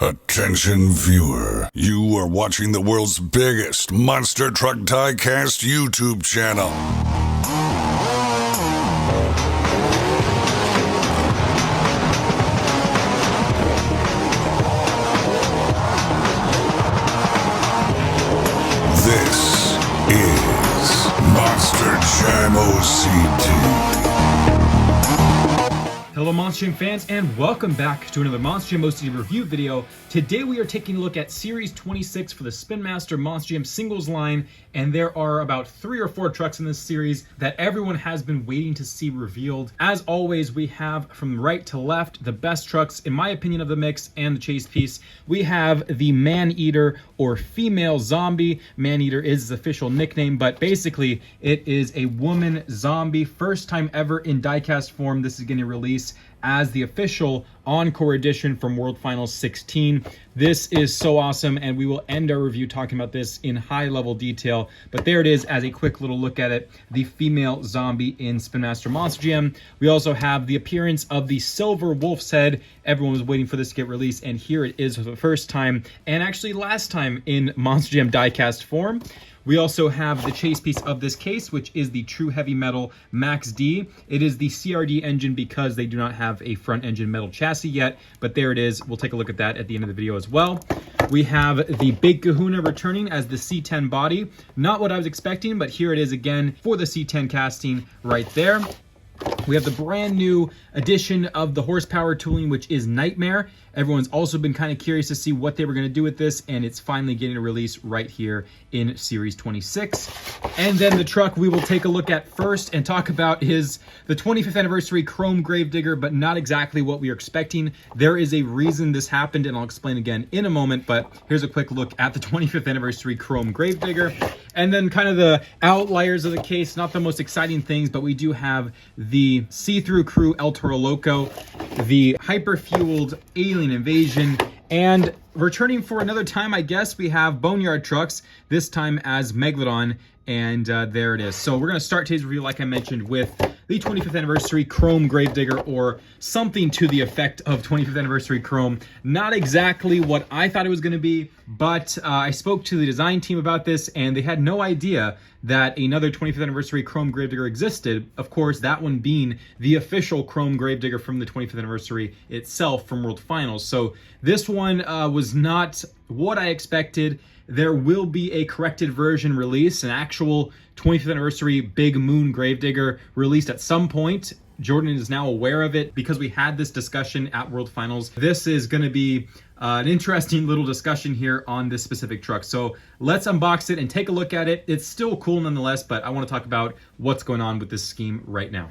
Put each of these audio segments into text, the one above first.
Attention viewer, you are watching the world's biggest monster truck diecast YouTube channel. This is Monster Jam OCD. Hello Monster Jam fans, and welcome back to another Monster Jam OCD review video. Today we are taking a look at Series 26 for the Spin Master Monster Jam singles line, and there are about 3 or 4 trucks in this series that everyone has been waiting to see revealed. As always, we have from right to left the best trucks, in my opinion, of the mix and the chase piece. We have the Man-Eater, or female zombie. Man-Eater is his official nickname, but basically it is a woman zombie. First time ever in diecast form. This is getting released as the official encore edition from World Finals 16. This is so awesome, and we will end our review talking about this in high level detail, but there it is as a quick little look at it, the female zombie in Spin Master Monster Jam. We also have the appearance of the silver wolf's head. Everyone was waiting for this to get released, and here it is for the first time, and actually last time in Monster Jam diecast form. We also have the chase piece of this case, which is the True Heavy Metal Max D. It is the CRD engine because they do not have a front engine metal chassis yet, but there it is. We'll take a look at that at the end of the video as well. We have the Big Kahuna returning as the C10 body. Not what I was expecting, but here it is again for the C10 casting right there. We have the brand new edition of the horsepower tooling, which is Nightmare. Everyone's also been kind of curious to see what they were going to do with this, and it's finally getting a release right here in Series 26. And then the truck we will take a look at first and talk about is the 25th anniversary Chrome Gravedigger, but not exactly what we are expecting. There is a reason this happened, and I'll explain again in a moment, but here's a quick look at the 25th anniversary Chrome Gravedigger. And then kind of the outliers of the case, not the most exciting things, but we do have the See-Through Crew El Toro Loco, the hyper-fueled Alien Invasion, and returning for another time, I guess, we have Boneyard Trucks, this time as Megalon, and there it is. So we're going to start today's review, like I mentioned, with the 25th anniversary Chrome Gravedigger, or something to the effect of 25th anniversary Chrome. Not exactly what I thought it was going to be, but I spoke to the design team about this, and they had no idea that another 25th anniversary Chrome Gravedigger existed. Of course, that one being the official Chrome Gravedigger from the 25th anniversary itself from World Finals. So this one was not what I expected. There will be a corrected version release, an actual 25th anniversary Big Moon Gravedigger released at some point. Jordan is now aware of it because we had this discussion at World Finals. This is going to be an interesting little discussion here on this specific truck. So let's unbox it and take a look at it. It's still cool nonetheless, but I want to talk about what's going on with this scheme right now.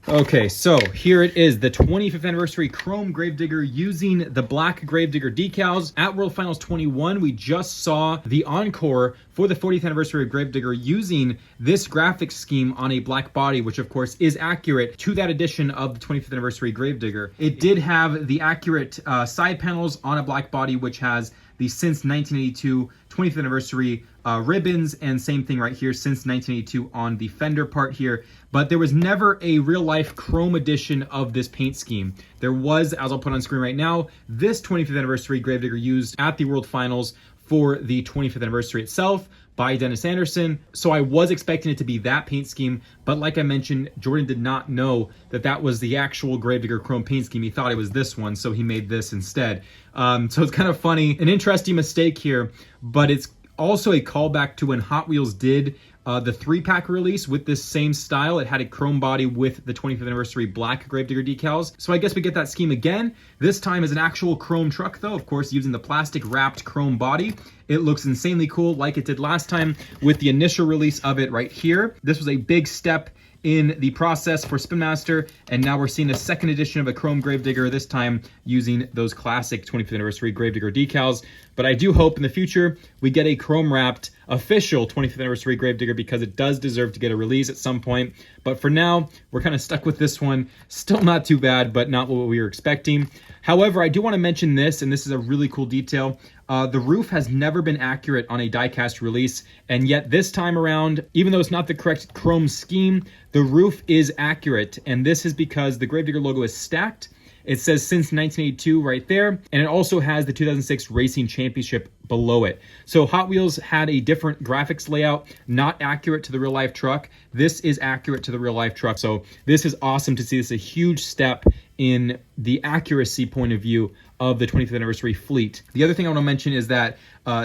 Okay, so here it is, the 25th anniversary Chrome Gravedigger using the black Gravedigger decals. At World Finals 21, we just saw the encore for the 40th anniversary of Gravedigger using this graphics scheme on a black body, which of course is accurate to that edition of the 25th anniversary Gravedigger. It did have the accurate side panels on a black body, which has the since 1982 20th anniversary ribbons, and same thing right here, since 1982 on the fender part here. But there was never a real-life chrome edition of this paint scheme. There was, as I'll put on screen right now, this 25th anniversary Gravedigger used at the World Finals for the 25th anniversary itself by Dennis Anderson. So I was expecting it to be that paint scheme, but like I mentioned, Jordan did not know that that was the actual Gravedigger chrome paint scheme. He thought it was this one, so he made this instead. So it's kind of funny, an interesting mistake here, but it's also a callback to when Hot Wheels did the 3-pack release with this same style. It had a chrome body with the 25th anniversary black Gravedigger decals. So I guess we get that scheme again. This time as an actual chrome truck though, of course, using the plastic wrapped chrome body. It looks insanely cool like it did last time with the initial release of it right here. This was a big step in the process for Spin Master, and now we're seeing a second edition of a Chrome Gravedigger, this time using those classic 25th anniversary Gravedigger decals. But I do hope in the future we get a chrome wrapped official 25th anniversary Gravedigger because it does deserve to get a release at some point. But for now, we're kind of stuck with this one. Still not too bad, but not what we were expecting. However, I do want to mention this, and this is a really cool detail. The roof has never been accurate on a diecast release, and yet this time around, even though it's not the correct chrome scheme, the roof is accurate, and this is because the Gravedigger logo is stacked. It says since 1982 right there, and it also has the 2006 Racing Championship below it. So Hot Wheels had a different graphics layout, not accurate to the real life truck. This is accurate to the real life truck. So this is awesome to see. This is a huge step in the accuracy point of view of the 25th anniversary fleet. The other thing I want to mention is that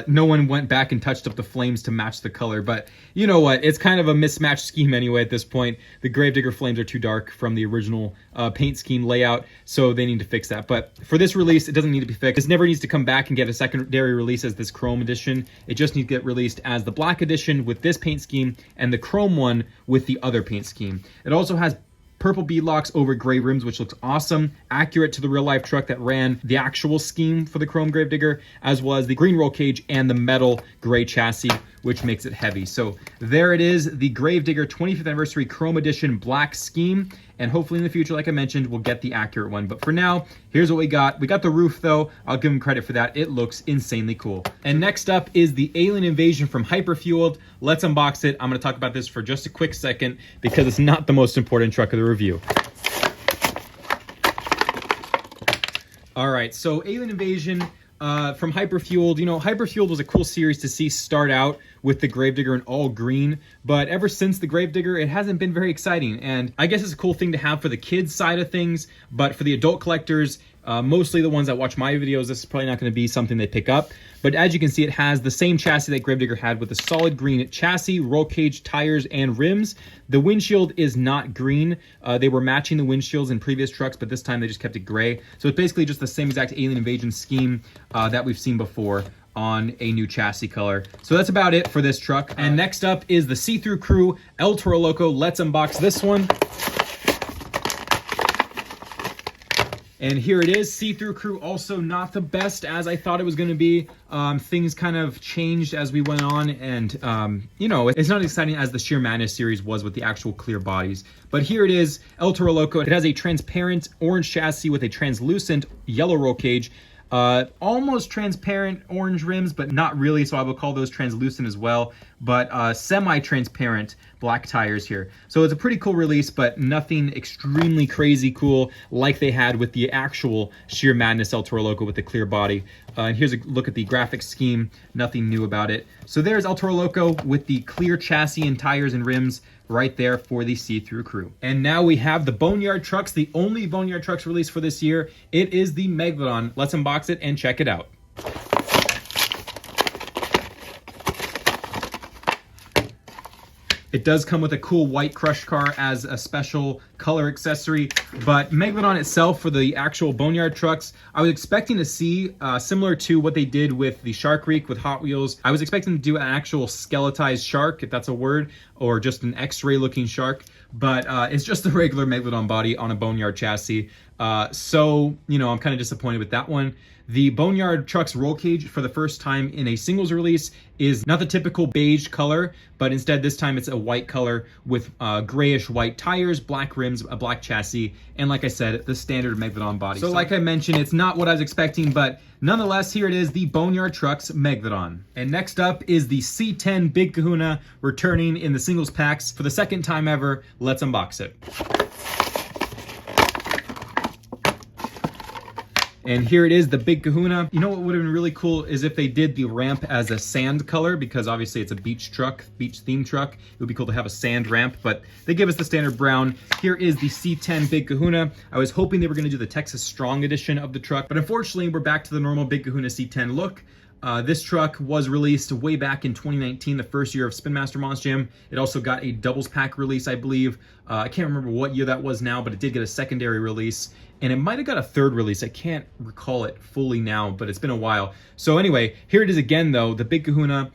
no one went back and touched up the flames to match the color, but you know what? It's kind of a mismatched scheme anyway at this point. The Gravedigger flames are too dark from the original paint scheme layout, so they need to fix that. But for this release, it doesn't need to be fixed. This never needs to come back and get a secondary release as this chrome edition. It just needs to get released as the black edition with this paint scheme and the chrome one with the other paint scheme. It also has purple beadlocks over gray rims, which looks awesome, accurate to the real life truck that ran the actual scheme for the chrome Gravedigger, as well as the green roll cage and the metal gray chassis, which makes it heavy. So there it is, the Gravedigger 25th anniversary chrome edition black scheme, and hopefully in the future, like I mentioned, we'll get the accurate one. But for now, here's what we got. We got the roof though. I'll give them credit for that. It looks insanely cool. And next up is the Alien Invasion from Hyperfueled. Let's unbox it. I'm gonna talk about this for just a quick second because it's not the most important truck of the review. All right, so Alien Invasion from Hyperfueled. You know, Hyperfueled was a cool series to see start out with the Gravedigger in all green, but ever since the Gravedigger, it hasn't been very exciting. And I guess it's a cool thing to have for the kids side of things, but for the adult collectors, mostly the ones that watch my videos, this is probably not going to be something they pick up. But as you can see, it has the same chassis that Gravedigger had with a solid green chassis, roll cage, tires, and rims. The windshield is not green. They were matching the windshields in previous trucks, but this time they just kept it gray. So it's basically just the same exact Alien Invasion scheme that we've seen before on a new chassis color. So that's about it for this truck. And next up is the See-Through Crew El Toro Loco. Let's unbox this one. And here it is, See-Through Crew, also not the best as I thought it was going to be. Things kind of changed as we went on, and you know, it's not as exciting as the Sheer Madness series was with the actual clear bodies. But here it is, El Toro Loco. It has a transparent orange chassis with a translucent yellow roll cage. Almost transparent orange rims, but not really, so I will call those translucent as well. But semi-transparent black tires here. So it's a pretty cool release, but nothing extremely crazy cool like they had with the actual Sheer Madness El Toro Loco with the clear body. And here's a look at the graphics scheme. Nothing new about it. So there's El Toro Loco with the clear chassis and tires and rims right there for the See-Through Crew. And now we have the Boneyard trucks, the only Boneyard trucks released for this year. It is the Megalon. Let's unbox it and check it out. It does come with a cool white crush car as a special color accessory, but Megalon itself for the actual Boneyard trucks, I was expecting to see, similar to what they did with the Shark Reek with Hot Wheels, I was expecting to do an actual skeletized shark, if that's a word, or just an X-ray looking shark, but it's just the regular Megalon body on a Boneyard chassis. So, you know, I'm kind of disappointed with that one. The Boneyard truck's roll cage for the first time in a singles release is not the typical beige color, but instead this time it's a white color with grayish white tires, black rims, a black chassis, and like I said, the standard Megalon body. So like I mentioned, it's not what I was expecting, but nonetheless, here it is, the Boneyard Trucks Megalon. And next up is the C10 Big Kahuna returning in the singles packs for the second time ever. Let's unbox it. And here it is, the Big Kahuna. You know what would have been really cool is if they did the ramp as a sand color, because obviously it's a beach truck, beach themed truck. It would be cool to have a sand ramp, but they give us the standard brown. Here is the C10 Big Kahuna. I was hoping they were gonna do the Texas Strong edition of the truck, but unfortunately we're back to the normal Big Kahuna C10 look. This truck was released way back in 2019, the first year of Spin Master Monster Jam. It also got a doubles pack release, I believe. I can't remember what year that was now, but it did get a secondary release. And it might have got a third release. I can't recall it fully now, but it's been a while. So anyway, here it is again though, the Big Kahuna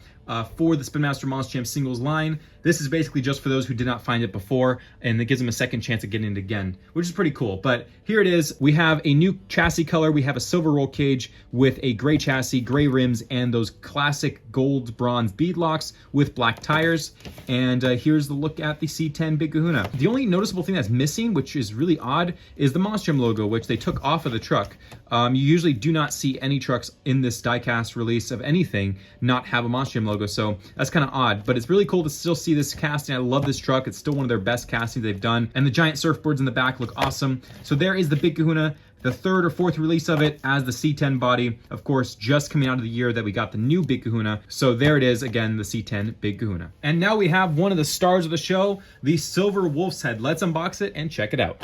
for the Spin Master Monster Jam singles line. this is basically just for those who did not find it before, and it gives them a second chance at getting it again, which is pretty cool. But here it is. We have a new chassis color. We have a silver roll cage with a gray chassis, gray rims, and those classic gold bronze bead locks with black tires. And here's the look at the C10 Big Kahuna. The only noticeable thing that's missing, which is really odd, is the Monster Jam logo, which they took off of the truck. You usually do not see any trucks in this diecast release of anything not have a Monster Jam logo, so that's kind of odd. But it's really cool to still see this casting. I love this truck. It's still one of their best castings they've done. And the giant surfboards in the back look awesome. So there is the Big Kahuna, the third or fourth release of it as the C10 body. Of course, just coming out of the year that we got the new Big Kahuna. So there it is, again, the C10 Big Kahuna. And now we have one of the stars of the show, the Silver Wolf's Head. Let's unbox it and check it out.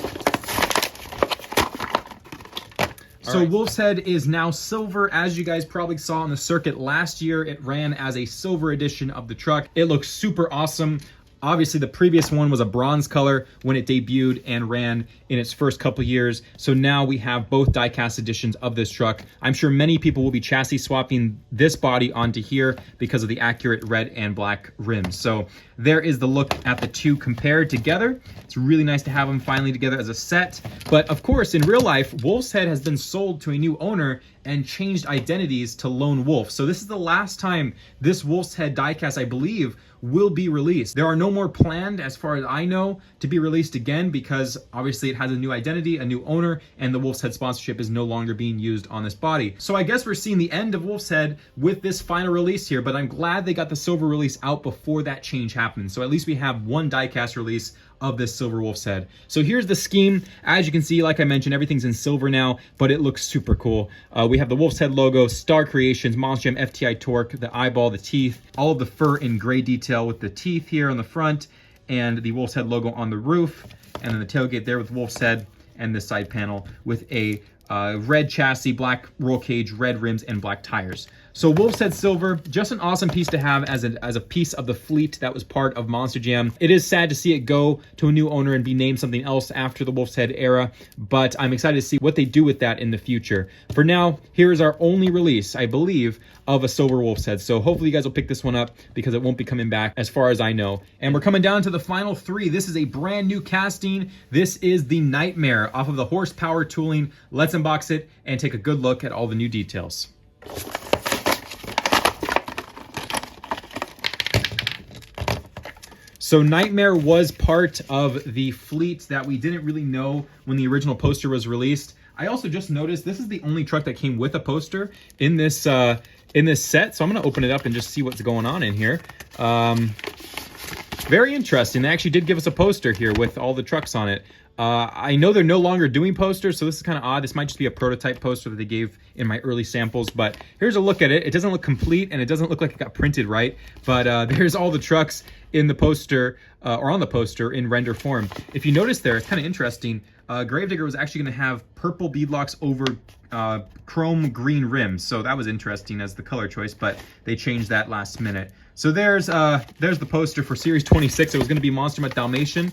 So Wolf's Head is now silver. As you guys probably saw on the circuit last year, it ran as a silver edition of the truck. It looks super awesome. Obviously, the previous one was a bronze color when it debuted and ran in its first couple years. So now we have both diecast editions of this truck. I'm sure many people will be chassis swapping this body onto here because of the accurate red and black rims. So there is the look at the two compared together. It's really nice to have them finally together as a set. But of course, in real life, Wolf's Head has been sold to a new owner and changed identities to Lone Wolf. So this is the last time this Wolf's Head diecast, I believe, will be released. There are no more planned, as far as I know, to be released again because obviously it has a new identity, a new owner, and the Wolf's Head sponsorship is no longer being used on this body. So I guess we're seeing the end of Wolf's Head with this final release here, but I'm glad they got the silver release out before that change happened. So at least we have one diecast release of this Silver Wolf's Head. So here's the scheme. As you can see, like I mentioned, everything's in silver now, but it looks super cool. We have the Wolf's Head logo, Star Creations, Monster Jam FTI Torque, the eyeball, the teeth, all of the fur in gray detail with the teeth here on the front, and the Wolf's Head logo on the roof, and then the tailgate there with Wolf's Head, and the side panel with a red chassis, black roll cage, red rims, and black tires. So Wolf's Head Silver, just an awesome piece to have as a piece of the fleet that was part of Monster Jam. It is sad to see it go to a new owner and be named something else after the Wolf's Head era, but I'm excited to see what they do with that in the future. For now, here is our only release, I believe, of a Silver Wolf's Head. So hopefully you guys will pick this one up because it won't be coming back as far as I know. And we're coming down to the final three. This is a brand new casting. This is the Nightmare off of the Horsepower tooling. Let's unbox it and take a good look at all the new details. So Nightmare was part of the fleet that we didn't really know when the original poster was released. I also just noticed this is the only truck that came with a poster in this set. So I'm going to open it up and just see what's going on in here. Very interesting. They actually did give us a poster here with all the trucks on it. I know they're no longer doing posters, so this is kind of odd. This might just be a prototype poster that they gave in my early samples, but here's a look at it. It doesn't look complete, and it doesn't look like it got printed right, but there's all the trucks in the poster, or on the poster in render form. If you notice there, it's kind of interesting. Gravedigger was actually going to have purple beadlocks over chrome green rims, so that was interesting as the color choice, but they changed that last minute. So there's the poster for Series 26. It was going to be Monster Mutt Dalmatian,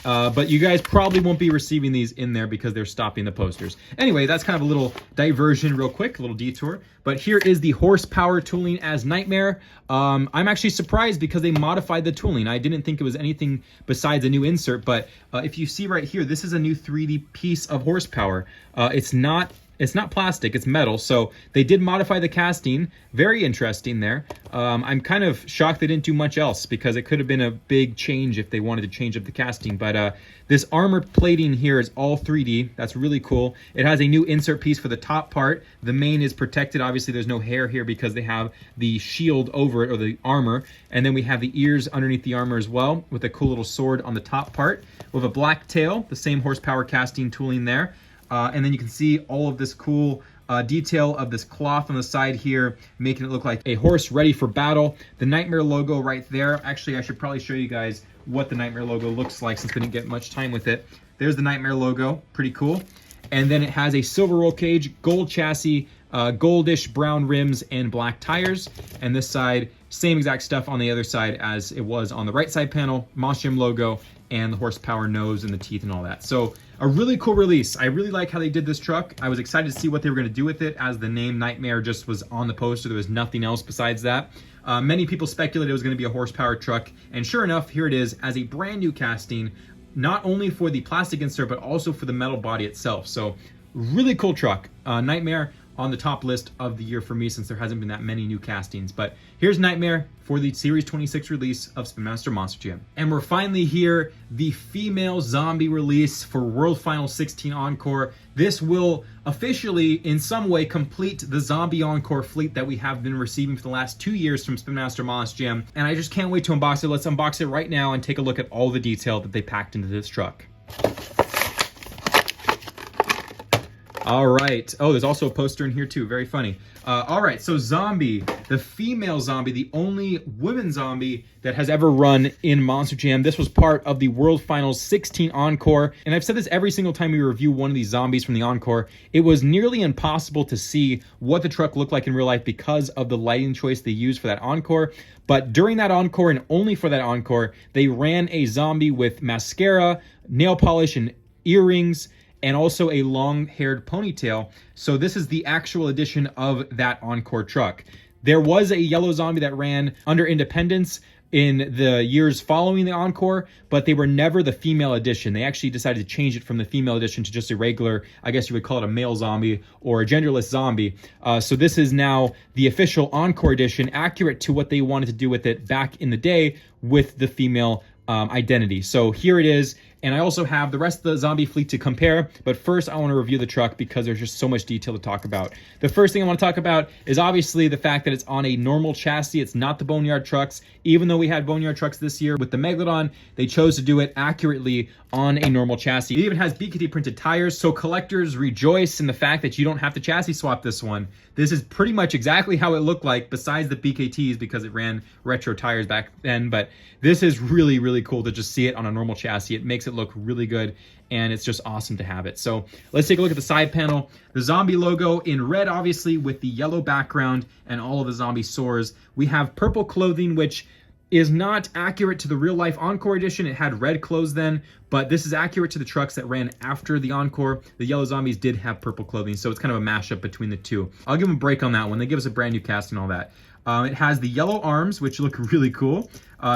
but you guys probably won't be receiving these in there because they're stopping the posters. Anyway, that's kind of a little diversion real quick, a little detour. But here is the Horsepower tooling as Nightmare. I'm actually surprised because they modified the tooling. I didn't think it was anything besides a new insert, but if you see right here, this is a new 3D piece of Horsepower. It's not plastic, it's metal, so they did modify the casting. Very interesting there. I'm kind of shocked they didn't do much else because it could have been a big change if they wanted to change up the casting. But this armor plating here is all 3D. That's really cool. It has a new insert piece for the top part. The mane is protected. Obviously, there's no hair here because they have the shield over it, or the armor. And then we have the ears underneath the armor as well with a cool little sword on the top part. With a black tail, the same Horsepower casting tooling there. And then you can see all of this cool detail of this cloth on the side here, making it look like a horse ready for battle. The Nightmare logo right there. Actually, I should probably show you guys what the Nightmare logo looks like since we didn't get much time with it. There's the Nightmare logo. Pretty cool. And then it has a silver roll cage, gold chassis, goldish brown rims, and black tires. And this side, same exact stuff on the other side as it was on the right side panel. Monster Jam logo and the Horsepower nose and the teeth and all that. So a really cool release. I really like how they did this truck. I was excited to see what they were going to do with it, as the name Nightmare just was on the poster. There was nothing else besides that. Many people speculated it was going to be a horsepower truck, and sure enough, here it is as a brand new casting, not only for the plastic insert, but also for the metal body itself. So really cool truck. Nightmare on the top list of the year for me, since there hasn't been that many new castings. But here's Nightmare for the Series 26 release of Spin Master Monster Jam. And we're finally here, the female zombie release for World Final 16 Encore. This will officially, in some way, complete the zombie Encore fleet that we have been receiving for the last 2 years from Spin Master Monster Jam. And I just can't wait to unbox it. Let's unbox it right now and take a look at all the detail that they packed into this truck. All right. Oh, there's also a poster in here too. Very funny. All right. So Zombie, the female zombie, the only women zombie that has ever run in Monster Jam. This was part of the World Finals 16 Encore. And I've said this every single time we review one of these zombies from the Encore. It was nearly impossible to see what the truck looked like in real life because of the lighting choice they used for that Encore. But during that Encore, and only for that Encore, they ran a zombie with mascara, nail polish, and earrings, and also a long-haired ponytail. So this is the actual edition of that Encore truck. There was a yellow zombie that ran under Independence in the years following the Encore, but they were never the female edition. They actually decided to change it from the female edition to just a regular, I guess you would call it a male zombie or a genderless zombie. So this is now the official Encore edition, accurate to what they wanted to do with it back in the day with the female identity. So here it is. And I also have the rest of the zombie fleet to compare. But first, I want to review the truck because there's just so much detail to talk about. The first thing I want to talk about is obviously the fact that it's on a normal chassis. It's not the Boneyard trucks. Even though we had Boneyard trucks this year with the Megalon, they chose to do it accurately on a normal chassis. It even has BKT printed tires, so collectors rejoice in the fact that you don't have to chassis swap this one. This is pretty much exactly how it looked like, besides the BKTs, because it ran retro tires back then. But this is really, really cool to just see it on a normal chassis. It makes it look really good, and it's just awesome to have it. So let's take a look at the side panel. The zombie logo in red, obviously, with the yellow background and all of the zombie sores. We have purple clothing, which is not accurate to the real life Encore edition. It had red clothes then, but this is accurate to the trucks that ran after the Encore. The yellow zombies did have purple clothing, so it's kind of a mashup between the two. I'll give them a break on that one. They give us a brand new cast and all that. It has the yellow arms, which look really cool,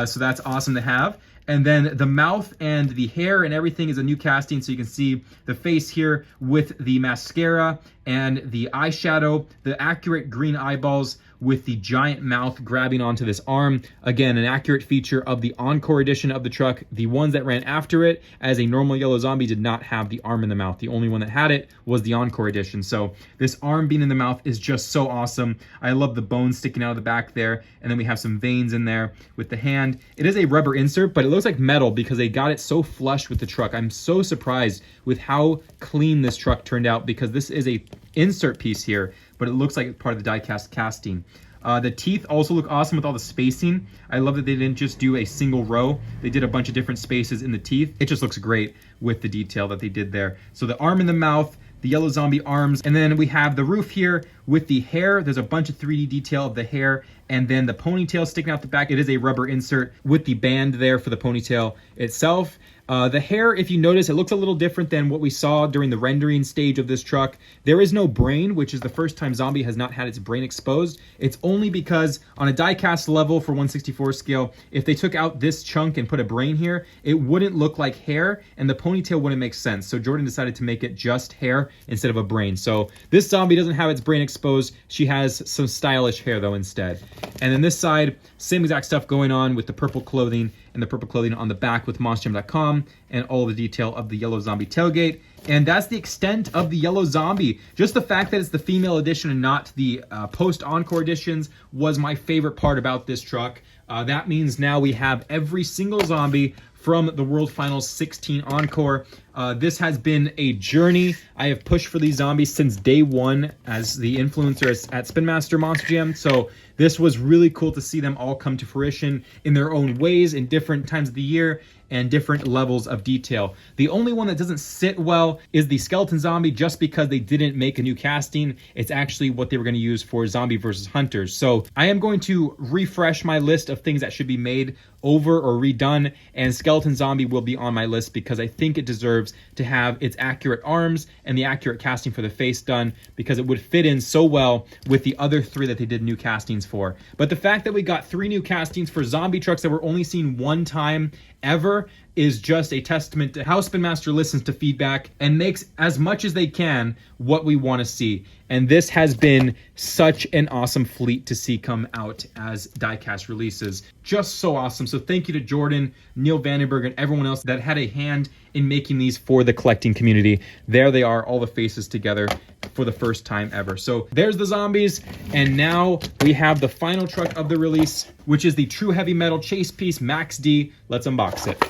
so that's awesome to have. And then the mouth and the hair and everything is a new casting, so you can see the face here with the mascara and the eyeshadow, the accurate green eyeballs with the giant mouth grabbing onto this arm. Again, an accurate feature of the Encore edition of the truck. The ones that ran after it as a normal yellow zombie did not have the arm in the mouth. The only one that had it was the Encore edition. So this arm being in the mouth is just so awesome. I love the bones sticking out of the back there. And then we have some veins in there with the hand. It is a rubber insert, but it looks like metal because they got it so flush with the truck. I'm so surprised with how clean this truck turned out, because this is a insert piece here, but it looks like it's part of the die-cast casting. The teeth also look awesome with all the spacing. I love that they didn't just do a single row. They did a bunch of different spaces in the teeth. It just looks great with the detail that they did there. So the arm in the mouth, the yellow zombie arms, and then we have the roof here with the hair. There's a bunch of 3D detail of the hair, and then the ponytail sticking out the back. It is a rubber insert with the band there for the ponytail itself. The hair, if you notice, it looks a little different than what we saw during the rendering stage of this truck. There is no brain, which is the first time Zombie has not had its brain exposed. It's only because on a die-cast level for 1/64 scale, if they took out this chunk and put a brain here, it wouldn't look like hair, and the ponytail wouldn't make sense. So Jordan decided to make it just hair instead of a brain. So this Zombie doesn't have its brain exposed. She has some stylish hair, though, instead. And then this side, same exact stuff going on with the purple clothing and the purple clothing on the back with monsterjam.com and all the detail of the yellow zombie tailgate. And that's the extent of the yellow zombie. Just the fact that it's the female edition and not the post-Encore editions was my favorite part about this truck. That means now we have every single zombie from the World Finals 16 Encore. This has been a journey. I have pushed for these zombies since day one as the influencer at Spin Master Monster Jam. So this was really cool to see them all come to fruition in their own ways in different times of the year. and different levels of detail. The only one that doesn't sit well is the skeleton zombie, just because they didn't make a new casting. It's actually what they were going to use for Zombie versus Hunters. So I am going to refresh my list of things that should be made over or redone, and skeleton zombie will be on my list because I think it deserves to have its accurate arms and the accurate casting for the face done, because it would fit in so well with the other 3 that they did new castings for. But the fact that we got 3 new castings for zombie trucks that were only seen one time ever is just a testament to how Spin Master listens to feedback and makes as much as they can what we want to see. And this has been such an awesome fleet to see come out as diecast releases. Just so awesome. So thank you to Jordan, Neil Vandenberg, and everyone else that had a hand in making these for the collecting community. There they are, all the faces together for the first time ever. So there's the zombies, and now we have the final truck of the release, which is the True Heavy Metal Chase Piece Max D. Let's unbox it.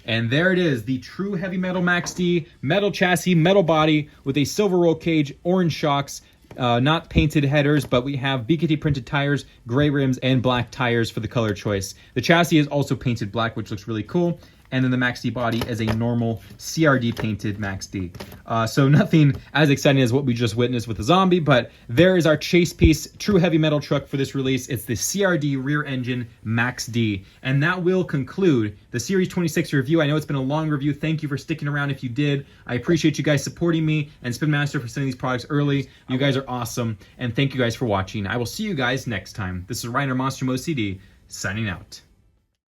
And there it is, the True Heavy Metal Max D, metal chassis, metal body with a silver roll cage, orange shocks, not painted headers, but we have BKT printed tires, gray rims, and black tires for the color choice. The chassis is also painted black, which looks really cool. And then the Max D body is a normal CRD painted Max D. So nothing as exciting as what we just witnessed with the zombie, but there is our chase piece True Heavy Metal truck for this release. It's the CRD rear engine Max D. And that will conclude the Series 26 review. I know it's been a long review. Thank you for sticking around if you did. I appreciate you guys supporting me, and Spin Master for sending these products early. You guys are awesome, and thank you guys for watching. I will see you guys next time. This is Reiner Monstrum OCD, signing out.